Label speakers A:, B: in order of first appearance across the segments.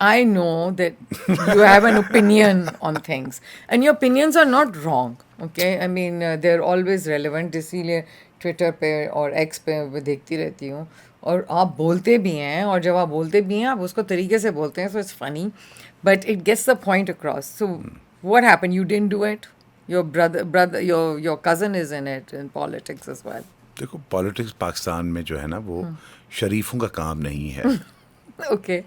A: I know that you have an opinion on things, and your opinions are not wrong. Okay, I mean they're always relevant. इसीलिए Twitter पे और x पे मैं देखती रहती हूँ, और आप बोलते भी हैं, और जब आप बोलते भी हैं आप उसको तरीके से बोलते हैं, so it's funny, but it gets the point across. So what happened? You didn't do it. Your brother, your cousin is in it in politics as well.
B: देखो, पॉलिटिक्स पाकिस्तान में जो है ना वो शरीफों का काम नहीं है.
A: Okay,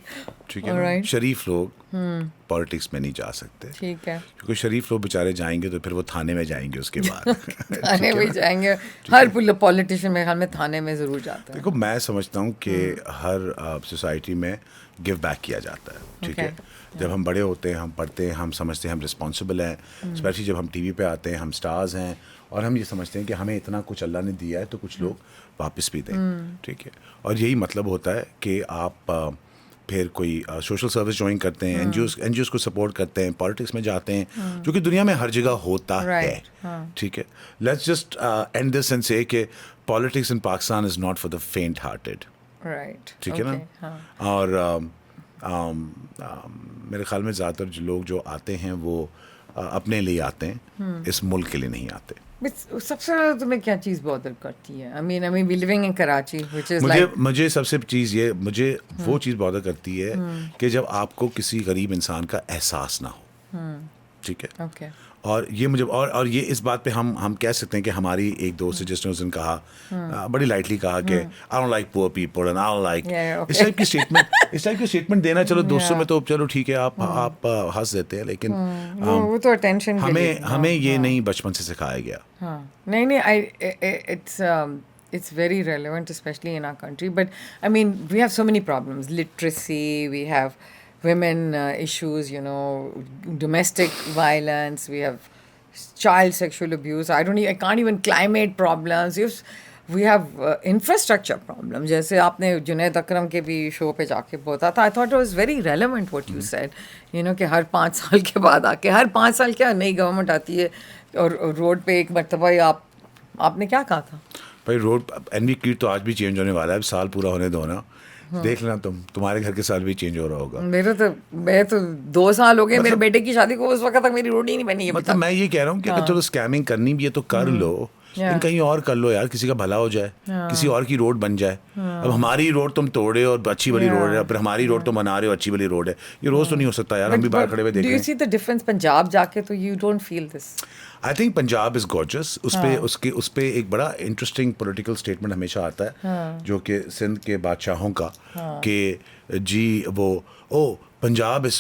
B: ठीक है
A: all
B: ना.
A: right.
B: शरीफ लोग पॉलिटिक्स में नहीं जा सकते,
A: ठीक है.
B: क्योंकि शरीफ लोग बेचारे जाएंगे तो फिर वो थाने में जाएंगे उसके बाद.
A: थाने में जाएंगे. हर पॉलिटिशियन मेरे ख्याल में थाने में ज़रूर जाता है.
B: देखो, मैं समझता हूँ कि हर सोसाइटी में गिव बैक किया जाता है. ठीक है. जब हम बड़े होते हैं, हम पढ़ते हैं, हम समझते हैं हम रिस्पॉन्सिबल हैं. स्पेशली जब हम टीवी पे आते हैं, हम स्टार्स हैं, और हम ये समझते हैं कि हमें इतना कुछ अल्लाह ने दिया है तो कुछ लोग वापस भी दें. ठीक है. और यही मतलब होता है कि आप फिर कोई सोशल सर्विस ज्वाइन करते हैं, एनजीओज को सपोर्ट करते हैं, पॉलिटिक्स में जाते हैं, जो कि दुनिया में हर जगह होता है. ठीक है. Let's just and this and से कि politics in Pakistan is not for the फेंट हार्टेड.
A: राइट.
B: ठीक है ना. और मेरे ख्याल में ज़्यादातर जो लोग जो आते हैं वो अपने लिए आते हैं, इस मुल्क के लिए नहीं आते.
A: सबसे ज़्यादा तुम्हें क्या चीज़ बॉदर करती है? I mean we living in Karachi, which is like...
B: मुझे सबसे चीज़ ये, मुझे वो चीज़ बॉदर करती है कि जब आपको किसी गरीब इंसान का एहसास ना हो. ठीक है.
A: Okay.
B: और ये मुझे और ये इस बात पे हम कह सकते हैं कि हमारी एक दोस्त है जिसने उस दिन कहा, बड़ी लाइटली कहा कि I don't like poor people and I don't like, इस टाइप की स्टेटमेंट देना, चलो दोस्तों में तो चलो ठीक है, आप हंस देते हैं, लेकिन
A: वो तो अटेंशन
B: हमें ये नहीं बचपन से सिखाया गया.
A: नहीं, it's very relevant, especially in our country. But I mean, we have so many problems: literacy, we have women issues, domestic violence, we have child sexual abuse. I can't even climate problems. We have infrastructure problems. जैसे आपने जुनैद अकरम के भी show पे जाके बोला था, I thought it was very relevant what you said. कि हर 5 साल के बाद आके, हर 5 साल क्या नई गवर्नमेंट आती है और रोड पे एक मरतबा आपने क्या कहा था
B: भाई? रोड एनवी की तो आज भी चेंज होने वाला है, साल पूरा होने दो ना. देख लेना, तुम्हारे घर के साल भी चेंज हो रहा होगा.
A: मैं तो 2 साल हो गए मेरे बेटे की शादी को, उस वक्त तक मेरी रोड ही नहीं बनी है.
B: मतलब मैं ये कह रहा हूँ कि अगर चलो स्कैमिंग करनी भी है तो कर लो, लेकिन कहीं और कर लो यार, किसी का भला हो जाए, किसी और की रोड बन जाए. अब हमारी रोड तुम तोड़े और अच्छी वाली रोड है, फिर हमारी रोड तुम बना रहे हो अच्छी वाली रोड है, ये रोज तो नहीं हो सकता यार. हम भी बाहर खड़े हुए देख रहे हैं.
A: Do you see the difference Punjab जाके? तो you don't feel this?
B: I think Punjab is gorgeous. उस पे एक बड़ा इंटरेस्टिंग पॉलिटिकल स्टेटमेंट हमेशा आता है, जो कि सिंध के बादशाहों का, कि जी वो Punjab is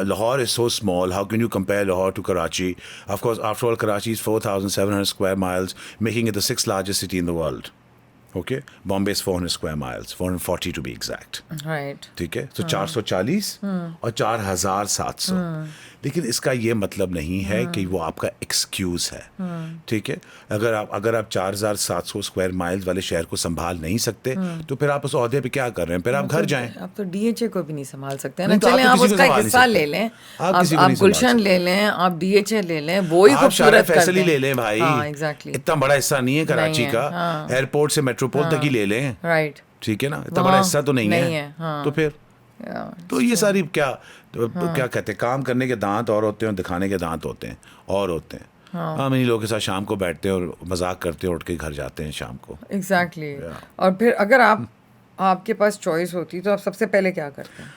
B: Lahore is so small. How can you compare Lahore to Karachi? Of course, after all, Karachi is 4,700 square miles, making it the 6th largest city in the world. Okay, Bombay is 400 square miles, 440 to be exact.
A: Right.
B: ठीक है. तो 440 और 4,700. लेकिन इसका ये मतलब नहीं है कि वो आपका एक्सक्यूज है. ठीक है. अगर आप 4,700 स्क्वायर माइल्स वाले शहर को संभाल नहीं सकते, तो फिर आप उस ओहदे पे क्या कर रहे हैं? फिर आप घर जाएं.
A: आप तो डीएचए को भी नहीं संभाल सकते ना. चलें, आप उसका हिस्सा ले लें, आप गुलशन ले लें, आप डीएचए ले लें, वो ही खूबसूरत कर
B: फैसली ले लें भाई.
A: एग्जैक्टली.
B: इतना बड़ा हिस्सा नहीं है कराची का. एयरपोर्ट से मेट्रोपोल तक ही ले लें.
A: राइट.
B: ठीक है ना. इतना बड़ा हिस्सा तो नहीं है. तो फिर तो ये सारी क्या कहते हैं, काम करने के दांत और होते हैं, दिखाने के दांत होते हैं और होते हैं. हम इन्हीं लोगों के साथ शाम को बैठते हैं और मजाक करते हैं, उठ के घर जाते हैं शाम को.
A: एग्जैक्टली. और फिर अगर आपके पास चॉइस होती तो आप सबसे पहले क्या करते हैं?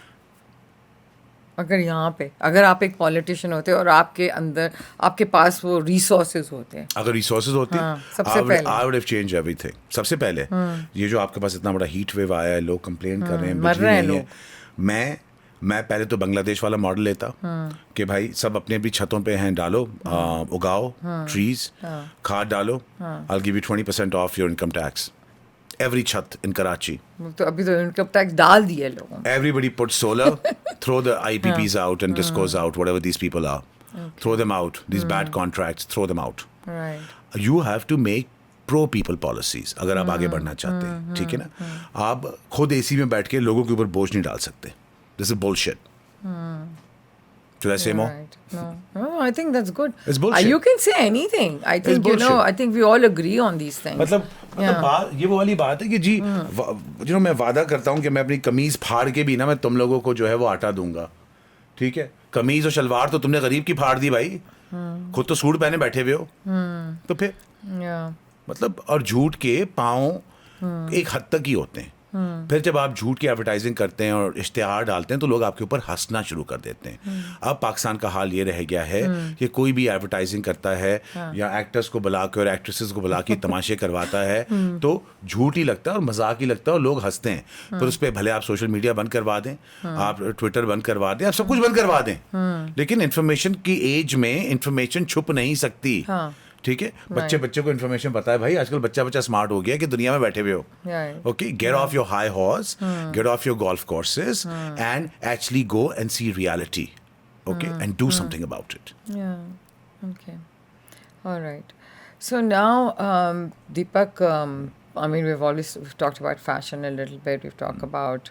A: अगर आप एक पॉलिटिशियन होते और आपके पास वो रिसोर्सेज होते हैं.
B: अगर रिसोर्सेज होती,
A: सबसे पहले
B: I would have changed everything. सबसे पहले ये जो आपके पास इतना बड़ा हीट वेव आया है, लोग कंप्लेन कर रहे हैं,
A: मर रहे हैं लोग.
B: मैं पहले तो बांग्लादेश वाला मॉडल लेता कि भाई सब अपनी अपनी छतों पे हैं, डालो, उगाओ ट्रीज, खाद डालो, I give you 20% of your income tax. Every छत in Karachi.
A: तो अभी तो इनकम टैक्स डाल दिए लोगों.
B: Everybody put solar, throw the IPPs out and discos out, whatever these people are. Throw them out. These bad contracts, throw them out.
A: Right.
B: You have to make pro people policies अगर आप आगे बढ़ना चाहते हैं. ठीक है ना. आप खुद एसी में बैठ के लोगों के ऊपर बोझ नहीं डाल सकते. This is bullshit. Should I say more?
A: Right. No, I think that's good.
B: It's bullshit.
A: You can say anything. I think I think we all agree on these things.
B: मतलब बात ये वो वाली बात है कि जी मैं वादा करता हूँ कि मैं अपनी कमीज फाड़ के भी ना मैं तुम लोगों को जो है वो आटा दूंगा. ठीक है, कमीज और शलवार तो तुमने गरीब की फाड़ दी भाई, खुद तो सूट पहने बैठे हुए हो। तो फिर
A: Yeah.
B: मतलब, और झूठ के पाँव एक हद तक ही होते हैं। फिर जब आप झूठ की एडवर्टाइजिंग करते हैं और इश्तिहार डालते हैं तो लोग आपके ऊपर हंसना शुरू कर देते हैं। अब पाकिस्तान का हाल ये रह गया है कि कोई भी एडवर्टाइजिंग करता है या एक्टर्स को बुला के और एक्ट्रेसेस को बुला के तमाशे करवाता है तो झूठ ही लगता है और मजाक ही लगता है और लोग हंसते हैं। फिर उस पर भले आप सोशल मीडिया बंद करवा दें, आप ट्विटर बंद करवा दें, आप सब कुछ बंद करवा दें, लेकिन इन्फॉर्मेशन की एज में इन्फॉर्मेशन छुप नहीं सकती। ठीक है, बच्चे को इन्फॉर्मेशन पता है भाई, आजकल बच्चा स्मार्ट हो गया कि दुनिया में बैठे हुए हो। Okay, get off your high horse, get off your golf courses and actually go and see reality, okay, and do something about it.
A: Yeah. Okay. All right. So now, Deepak, I mean, we've talked about fashion a little bit. We've talked about